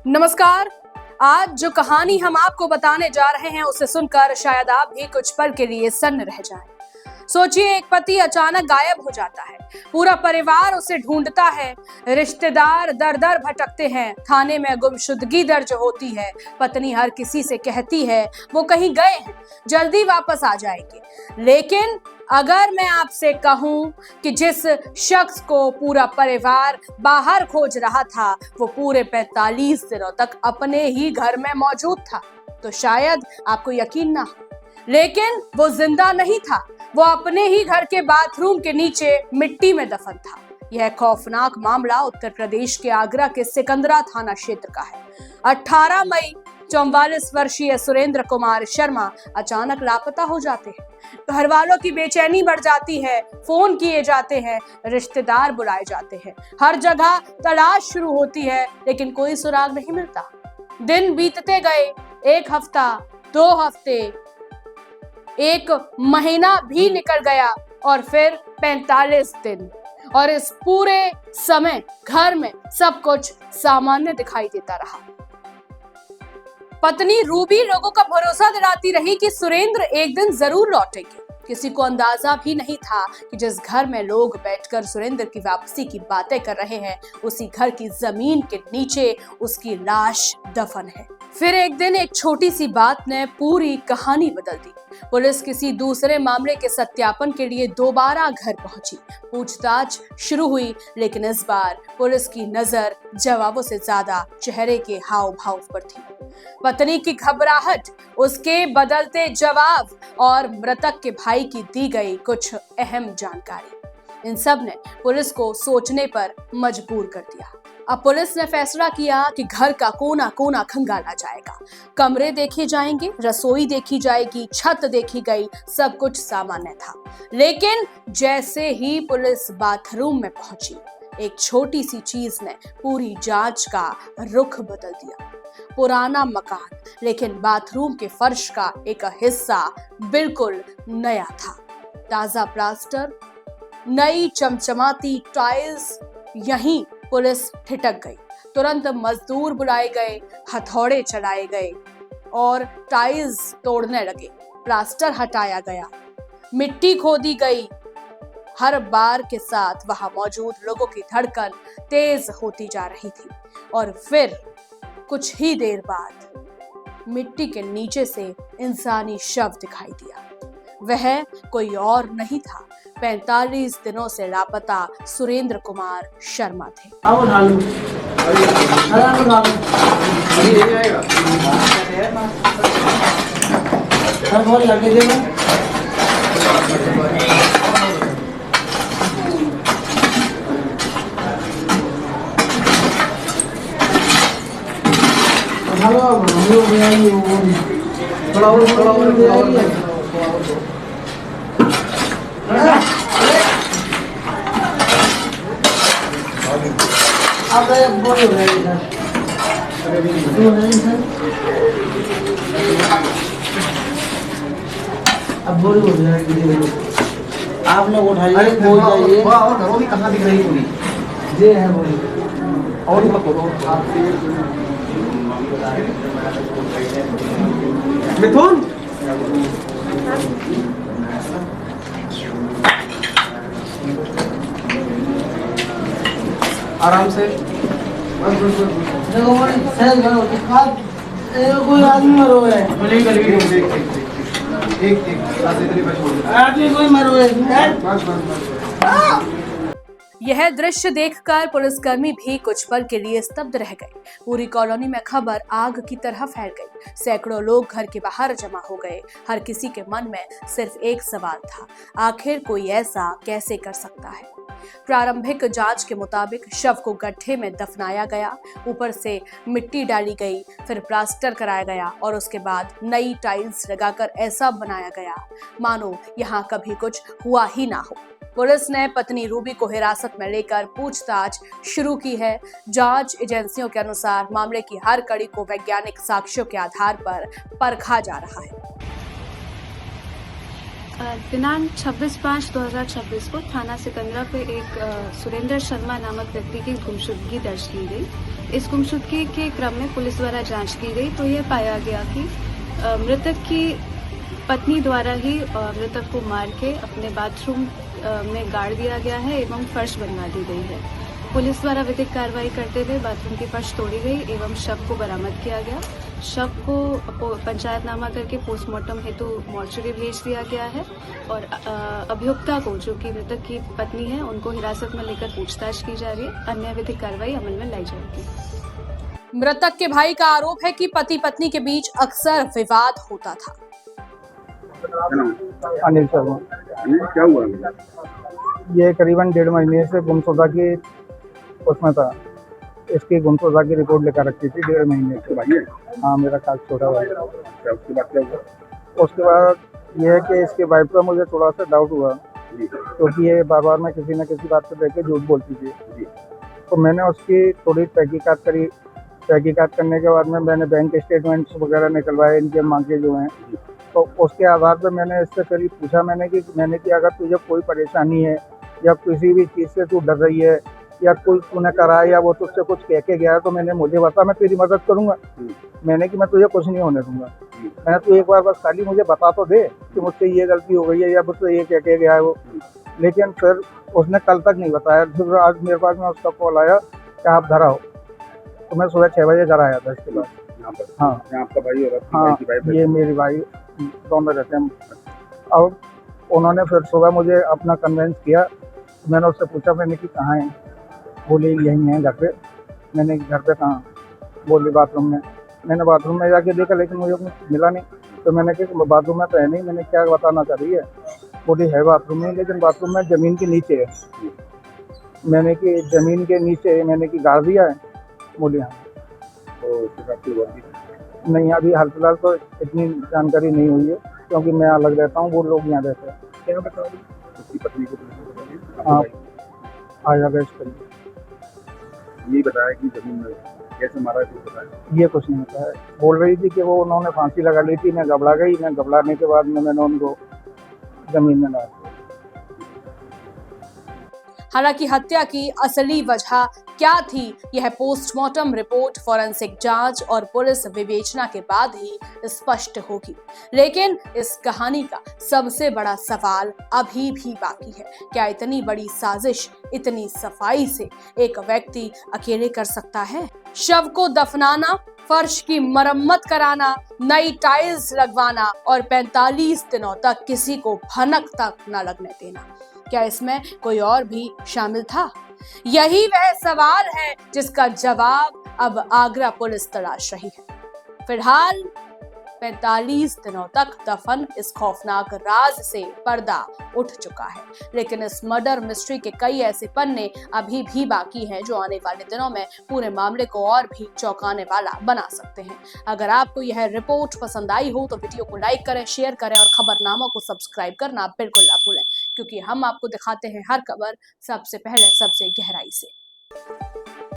नमस्कार। आज जो कहानी हम आपको बताने जा रहे हैं उसे सुनकर शायद आप भी कुछ पल के लिए सन्न रह जाएं। सोचिए, एक पति अचानक गायब हो जाता है, पूरा परिवार उसे ढूंढता है, रिश्तेदार दर दर भटकते हैं, थाने में गुमशुदगी दर्ज होती है, पत्नी हर किसी से कहती है वो कहीं गए हैं, जल्दी वापस आ जाएंगे। लेकिन अगर मैं आपसे कहूं कि जिस शख्स को पूरा परिवार बाहर खोज रहा था वो पूरे 45 दिनों तक अपने ही घर में मौजूद था, तो शायद आपको यकीन ना हो। लेकिन वो जिंदा नहीं था, वो अपने ही घर के बाथरूम के नीचे मिट्टी में दफन था। यह खौफनाक मामला उत्तर प्रदेश के आगरा के सिकंदरा थाना क्षेत्र का है। 18 मई 44 वर्षीय सुरेंद्र कुमार शर्मा अचानक लापता हो जाते हैं। घर वालों की बेचैनी बढ़ जाती है, फोन किए जाते हैं, रिश्तेदार बुलाए जाते हैं, हर जगह तलाश शुरू होती है, लेकिन कोई सुराग नहीं मिलता। दिन बीतते गए, 1 हफ्ता, 2 हफ्ते, 1 महीना भी निकल गया और फिर 45 दिन, और इस पूरे समय घर में सब कुछ सामान्य दिखाई देता रहा। पत्नी रूबी लोगों का भरोसा दिलाती रही कि सुरेंद्र एक दिन जरूर लौटेंगे। किसी को अंदाजा भी नहीं था कि जिस घर में लोग बैठकर सुरेंद्र की वापसी की बातें कर रहे हैं, उसी घर की जमीन के नीचे उसकी लाश दफन है। फिर एक दिन एक छोटी सी बात ने पूरी कहानी बदल दी। पुलिस किसी दूसरे मामले के सत्यापन के लिए दोबारा घर पहुंची। पूछताछ शुरू हुई, लेकिन इस बार पुलिस की नजर जवाबों से ज्यादा चेहरे के हाव भाव पर थी। पत्नी की घबराहट, उसके बदलते जवाब और मृतक के भाई की दी गई कुछ अहम जानकारी, इन सब ने पुलिस को सोचने पर मजबूर कर दिया। अब पुलिस ने फैसला किया कि घर का कोना कोना खंगाला जाएगा। कमरे देखे जाएंगे, रसोई देखी जाएगी, छत देखी गई, सब कुछ सामान्य था। लेकिन जैसे ही पुलिस बाथरूम में पहुंची, एक छोटी सी चीज ने पूरी जांच का रुख बदल दिया। पुराना मकान, लेकिन बाथरूम के फर्श का एक हिस्सा बिल्कुल नया था। ताजा प्लास्टर, नई चमचमाती टाइल्स। यहीं पुलिस ठिठक गई। तुरंत मजदूर बुलाए गए, हथौड़े चलाए गए और टाइल्स तोड़ने लगे। प्लास्टर हटाया गया, मिट्टी खोदी गई। हर बार के साथ वहां मौजूद लोगों की धड़कन तेज होती जा रही थी, और फिर कुछ ही देर बाद मिट्टी के नीचे से इंसानी शव दिखाई दिया। वह कोई और नहीं था, 45 दिनों से लापता सुरेंद्र कुमार शर्मा थे। अब बोरी हो जाएगी, आप लोग उठाइए, बोल जाइए। और घरों की कहाँ दिख रही पूरी? ये है बोरी, और मत बोलो। मिथुन, आराम से। देखो कोई आदमी मरो है, आदमी कोई मरो है। यह दृश्य देखकर पुलिसकर्मी भी कुछ पल के लिए स्तब्ध रह गए। पूरी कॉलोनी में खबर आग की तरह फैल गई। सैकड़ों लोग घर के बाहर जमा हो गए। हर किसी के मन में सिर्फ एक सवाल था, आखिर कोई ऐसा कैसे कर सकता है। प्रारंभिक जांच के मुताबिक शव को गड्ढे में दफनाया गया, ऊपर से मिट्टी डाली गई, फिर प्लास्टर कराया गया और उसके बाद नई टाइल्स लगाकर ऐसा बनाया गया मानो यहाँ कभी कुछ हुआ ही ना हो। पुलिस ने पत्नी रूबी को हिरासत में लेकर पूछताछ शुरू की है। जांच एजेंसियों के अनुसार मामले की हर कड़ी को वैज्ञानिक साक्ष्यों के आधार पर परखा जा रहा है। दिनांक 26/5/2026 को थाना सिकंदरा पे एक सुरेंद्र शर्मा नामक व्यक्ति की गुमशुदगी दर्ज की गई। इस गुमशुदगी के क्रम में पुलिस द्वारा जांच की गई तो यह पाया गया कि मृतक की पत्नी द्वारा ही मृतक को मार के अपने बाथरूम में गाड़ दिया गया है एवं फर्श बनवा दी गई है। पुलिस द्वारा विधिक कार्रवाई करते हुए बाथरूम की फर्श तोड़ी गई एवं शव को बरामद किया गया। शव को पंचायतनामा करके पोस्टमार्टम हेतु मॉर्चरी भेज दिया गया है और अभियुक्ता को, जो कि मृतक की पत्नी है, उनको हिरासत में लेकर पूछताछ की जा रही है। अन्य विधिक कार्रवाई अमल में लाई जाएगी। मृतक के भाई का आरोप है कि पति पत्नी के बीच अक्सर विवाद होता था। अनिल शर्मा। क्या हुआ? ये करीबन 1.5 महीने से गुमशुदा की उसमें था। इसकी गुमशुदा की रिपोर्ट लेकर रखी थी 1.5 महीने से। भाई है? हाँ, मेरा खास छोटा भाई। क्या उसके बाद क्या हुआ? उसके बाद ये है कि इसके वाइफ का मुझे थोड़ा सा डाउट हुआ, क्योंकि ये बार बार में किसी न किसी बात पर लेकर झूठ बोलती थी। तो मैंने उसकी थोड़ी तहकीकात करी। तहकीकात करने के बाद में मैंने बैंक स्टेटमेंट्स वगैरह निकलवाए, इनके मांगे जो हैं। तो उसके आधार पर मैंने इससे करीब पूछा मैंने कि अगर तुझे कोई परेशानी है या किसी भी चीज़ से तू डर रही है या कोई तूने करा है या वो तुझसे कुछ कह के गया है तो मैंने मुझे बता, मैं तेरी मदद करूंगा। मैंने कि मैं तुझे कुछ नहीं होने दूंगा। मैंने तू एक बार बस खाली मुझे बता तो दे कि मुझसे ये गलती हो गई है या मुझसे ये कह के गया है वो। लेकिन फिर उसने कल तक नहीं बताया। फिर आज मेरे पास में उसका कॉल आया कि आप घर आओ। तो मैं सुबह 6 बजे घर आया था इसके बाद। हाँ, आपका भाई और आपकी हाँ, भाई की वाइफ है? ये मेरी भाई दोनों रहते हैं। अब उन्होंने फिर सुबह मुझे अपना कन्वेंस किया। मैंने उससे पूछा, मैंने कि कहाँ है? बोले यहीं है घर पे। मैंने घर पे कहाँ? बोली बाथरूम में। मैंने बाथरूम में जाके देखा लेकिन मुझे कुछ मिला नहीं। तो मैंने कहा बाथरूम में तो है नहीं। मैंने क्या बताना चाह रही है? बोली है बाथरूम में, लेकिन बाथरूम में ज़मीन के नीचे है। मैंने कि ज़मीन के नीचे मैंने कि गाड़ दिया है? बोली हाँ। तो उसके बाद कोई बात नहीं? नहीं, अभी हाल फिलहाल तो इतनी जानकारी नहीं हुई है, क्योंकि मैं अलग रहता हूँ, वो लोग यहाँ रहते हैं। क्या बताओ? उसकी पत्नी को पुलिस ने बताया? हाँ, आपके भाई आ जाएगा इसके लिए। यही बताया कि जमीन में कैसे मारा है, कुछ बताया? ये कुछ नहीं होता है। बोल रही थी कि वो उन्होंने फांसी लगा ली थी। मैं घबरा गई। मैं घबराने के बाद में मैंने उनको जमीन में डाल दिया। हालांकि हत्या की असली वजह क्या थी, यह पोस्टमार्टम रिपोर्ट, फॉरेंसिक जांच और पुलिस विवेचना के बाद ही स्पष्ट होगी। लेकिन इस कहानी का सबसे बड़ा सवाल अभी भी बाकी है। क्या इतनी बड़ी साजिश इतनी सफाई से एक व्यक्ति अकेले कर सकता है? शव को दफनाना, फर्श की मरम्मत कराना, नई टाइल्स लगवाना और 45 दिनों तक किसी को भनक तक न लगने देना, क्या इसमें कोई और भी शामिल था? यही वह सवाल है जिसका जवाब अब आगरा पुलिस तलाश रही है। फिलहाल 45 दिनों तक दफन इस खौफनाक राज से पर्दा उठ चुका है, लेकिन इस मर्डर मिस्ट्री के कई ऐसे पन्ने अभी भी बाकी हैं जो आने वाले दिनों में पूरे मामले को और भी चौंकाने वाला बना सकते हैं। अगर आपको यह रिपोर्ट पसंद आई हो तो वीडियो को लाइक करें, शेयर करें और खबरनामा को सब्सक्राइब करना बिल्कुल ना भूलें, क्योंकि हम आपको दिखाते हैं हर खबर सबसे पहले, सबसे गहराई से।